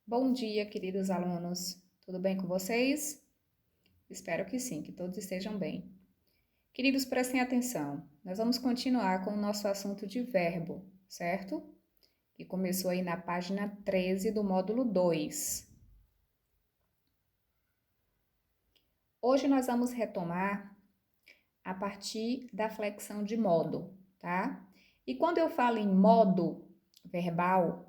Bom dia, queridos alunos. Tudo bem com vocês? Espero que sim, que todos estejam bem. Queridos, prestem atenção. Nós vamos continuar com o nosso assunto de verbo, certo? Que começou aí na página 13 do módulo 2. Hoje nós vamos retomar a partir da flexão de modo, tá? E quando eu falo em modo verbal,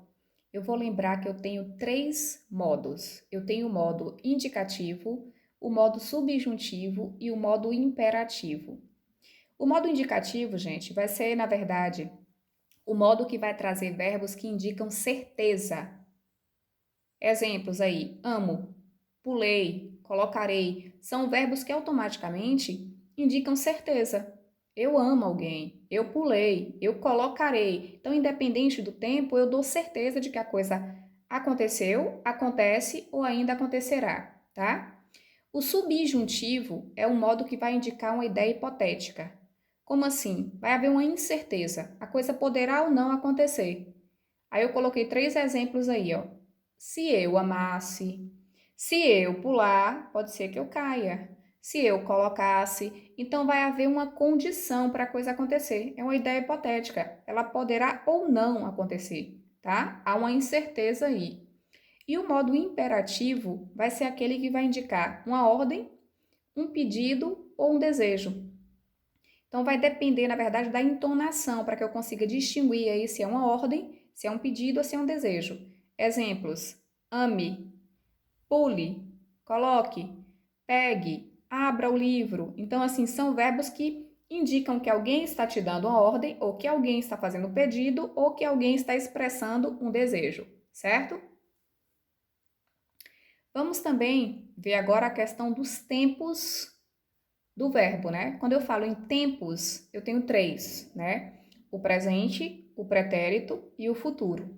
eu vou lembrar que eu tenho 3 modos. Eu tenho o modo indicativo, o modo subjuntivo e o modo imperativo. O modo indicativo, gente, vai ser, na verdade, o modo que vai trazer verbos que indicam certeza. Exemplos aí: amo, pulei, colocarei. São verbos que automaticamente indicam certeza. Eu amo alguém, eu pulei, eu colocarei. Então, independente do tempo, eu dou certeza de que a coisa aconteceu, acontece ou ainda acontecerá, tá? O subjuntivo é um modo que vai indicar uma ideia hipotética. Como assim? Vai haver uma incerteza. A coisa poderá ou não acontecer. Aí eu coloquei 3 exemplos aí, ó. Se eu amasse, se eu pular, pode ser que eu caia. Se eu colocasse, então vai haver uma condição para a coisa acontecer. É uma ideia hipotética. Ela poderá ou não acontecer, tá? Há uma incerteza aí. E o modo imperativo vai ser aquele que vai indicar uma ordem, um pedido ou um desejo. Então vai depender, na verdade, da entonação para que eu consiga distinguir aí se é uma ordem, se é um pedido ou se é um desejo. Exemplos: ame, pule, coloque, pegue, abra o livro. Então, assim, são verbos que indicam que alguém está te dando uma ordem, ou que alguém está fazendo um pedido, ou que alguém está expressando um desejo, certo? Vamos também ver agora a questão dos tempos do verbo, né? Quando eu falo em tempos, eu tenho 3, né? O presente, o pretérito e o futuro,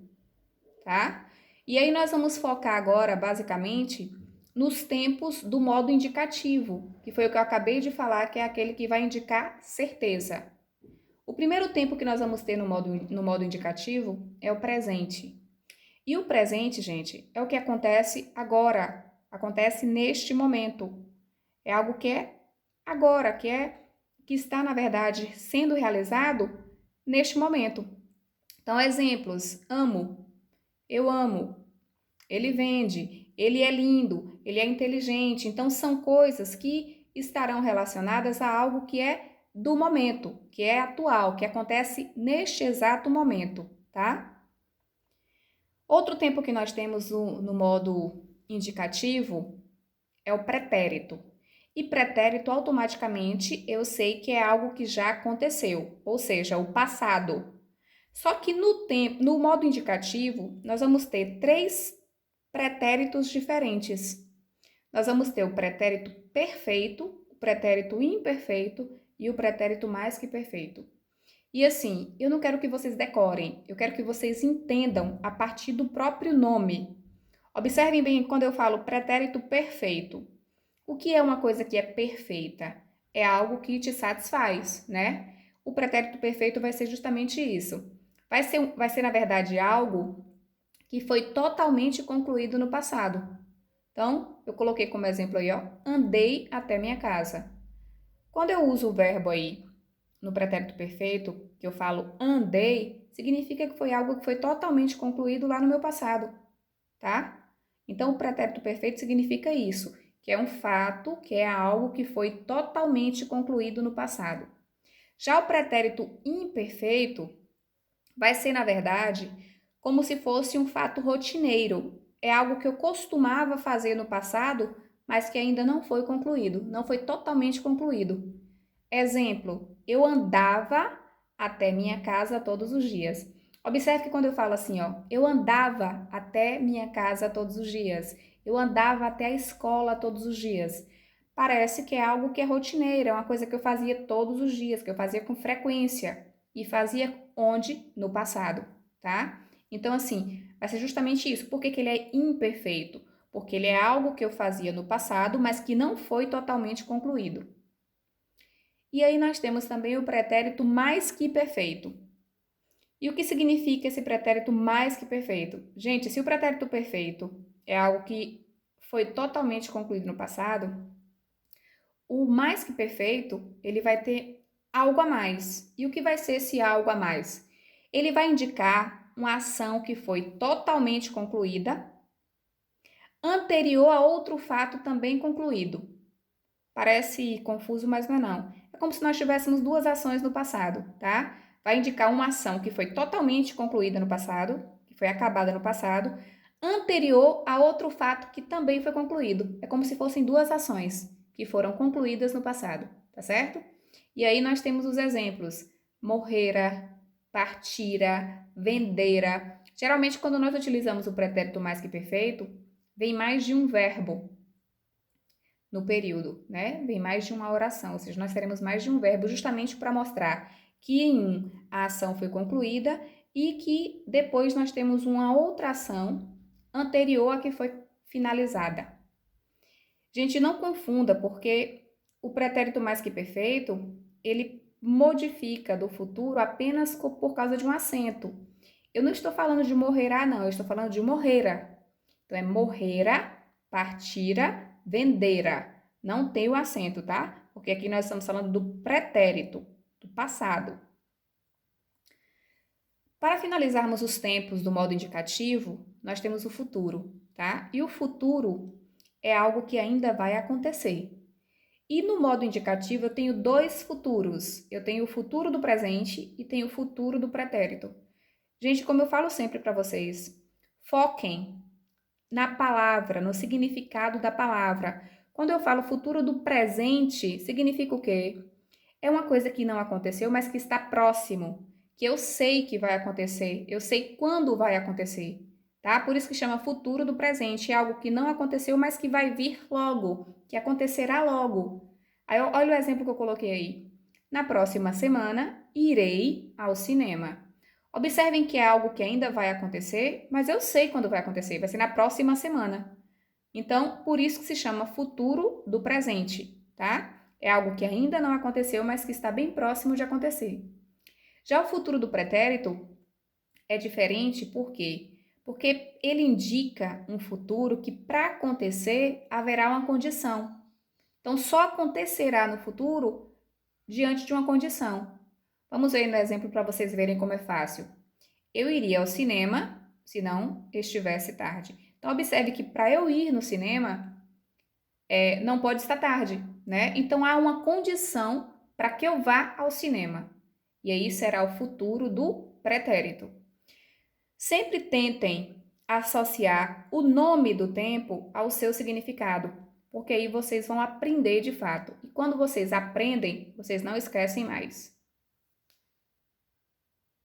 tá? E aí nós vamos focar agora, basicamente, nos tempos do modo indicativo, que foi o que eu acabei de falar, que é aquele que vai indicar certeza. O primeiro tempo que nós vamos ter no modo indicativo é o presente. E o presente, gente, é o que acontece agora, acontece neste momento. É algo que é agora, que está, na verdade, sendo realizado neste momento. Então, exemplos: amo, eu amo, ele vende, ele é lindo, ele é inteligente. Então, são coisas que estarão relacionadas a algo que é do momento, que é atual, que acontece neste exato momento, tá? Outro tempo que nós temos no modo indicativo é o pretérito. E pretérito, automaticamente, eu sei que é algo que já aconteceu, ou seja, o passado. Só que no modo indicativo, nós vamos ter 3 pretéritos diferentes. Nós vamos ter o pretérito perfeito, o pretérito imperfeito e o pretérito mais que perfeito. E assim, eu não quero que vocês decorem, eu quero que vocês entendam a partir do próprio nome. Observem bem quando eu falo pretérito perfeito. O que é uma coisa que é perfeita? É algo que te satisfaz, né? O pretérito perfeito vai ser justamente isso. Vai ser na verdade, algo que foi totalmente concluído no passado. Então, eu coloquei como exemplo aí, ó, andei até minha casa. Quando eu uso o verbo aí no pretérito perfeito, que eu falo andei, significa que foi algo que foi totalmente concluído lá no meu passado, tá? Então, o pretérito perfeito significa isso, que é um fato, que é algo que foi totalmente concluído no passado. Já o pretérito imperfeito vai ser, na verdade, como se fosse um fato rotineiro. É algo que eu costumava fazer no passado, mas que ainda não foi concluído, não foi totalmente concluído. Exemplo, eu andava até minha casa todos os dias. Observe que quando eu falo assim, ó, eu andava até minha casa todos os dias, eu andava até a escola todos os dias. Parece que é algo que é rotineiro, é uma coisa que eu fazia todos os dias, que eu fazia com frequência e fazia onde? No passado, tá? Então, assim, vai ser justamente isso. Por que que ele é imperfeito? Porque ele é algo que eu fazia no passado, mas que não foi totalmente concluído. E aí nós temos também o pretérito mais que perfeito. E o que significa esse pretérito mais que perfeito? Gente, se o pretérito perfeito é algo que foi totalmente concluído no passado, o mais que perfeito, ele vai ter algo a mais. E o que vai ser esse algo a mais? Ele vai indicar uma ação que foi totalmente concluída, anterior a outro fato também concluído. Parece confuso, mas não é não. É como se nós tivéssemos duas ações no passado, tá? Vai indicar uma ação que foi totalmente concluída no passado, que foi acabada no passado, anterior a outro fato que também foi concluído. É como se fossem duas ações que foram concluídas no passado, tá certo? E aí nós temos os exemplos: morrera, partira, vendera. Geralmente, quando nós utilizamos o pretérito mais que perfeito, vem mais de um verbo no período, né? Vem mais de uma oração, ou seja, nós teremos mais de um verbo justamente para mostrar que em um a ação foi concluída e que depois nós temos uma outra ação anterior a que foi finalizada. Gente, não confunda, porque o pretérito mais que perfeito, ele modifica do futuro apenas por causa de um acento. Eu não estou falando de morrerá, não, eu estou falando de morrera. Então, é morrera, partira, vendera. Não tem o acento, tá? Porque aqui nós estamos falando do pretérito, do passado. Para finalizarmos os tempos do modo indicativo, nós temos o futuro, tá? E o futuro é algo que ainda vai acontecer. E no modo indicativo eu tenho dois futuros. Eu tenho o futuro do presente e tenho o futuro do pretérito. Gente, como eu falo sempre para vocês, foquem na palavra, no significado da palavra. Quando eu falo futuro do presente, significa o quê? É uma coisa que não aconteceu, mas que está próximo, que eu sei que vai acontecer, eu sei quando vai acontecer, tá? Por isso que chama futuro do presente, é algo que não aconteceu, mas que vai vir logo, que acontecerá logo. Aí olha o exemplo que eu coloquei aí. Na próxima semana, irei ao cinema. Observem que é algo que ainda vai acontecer, mas eu sei quando vai acontecer, vai ser na próxima semana. Então, por isso que se chama futuro do presente, tá? É algo que ainda não aconteceu, mas que está bem próximo de acontecer. Já o futuro do pretérito é diferente, por quê? Porque ele indica um futuro que, para acontecer, haverá uma condição. Então, só acontecerá no futuro diante de uma condição. Vamos ver no exemplo para vocês verem como é fácil. Eu iria ao cinema se não estivesse tarde. Então, observe que para eu ir no cinema, não pode estar tarde, né? Então, há uma condição para que eu vá ao cinema. E aí será o futuro do pretérito. Sempre tentem associar o nome do tempo ao seu significado, porque aí vocês vão aprender de fato. E quando vocês aprendem, vocês não esquecem mais.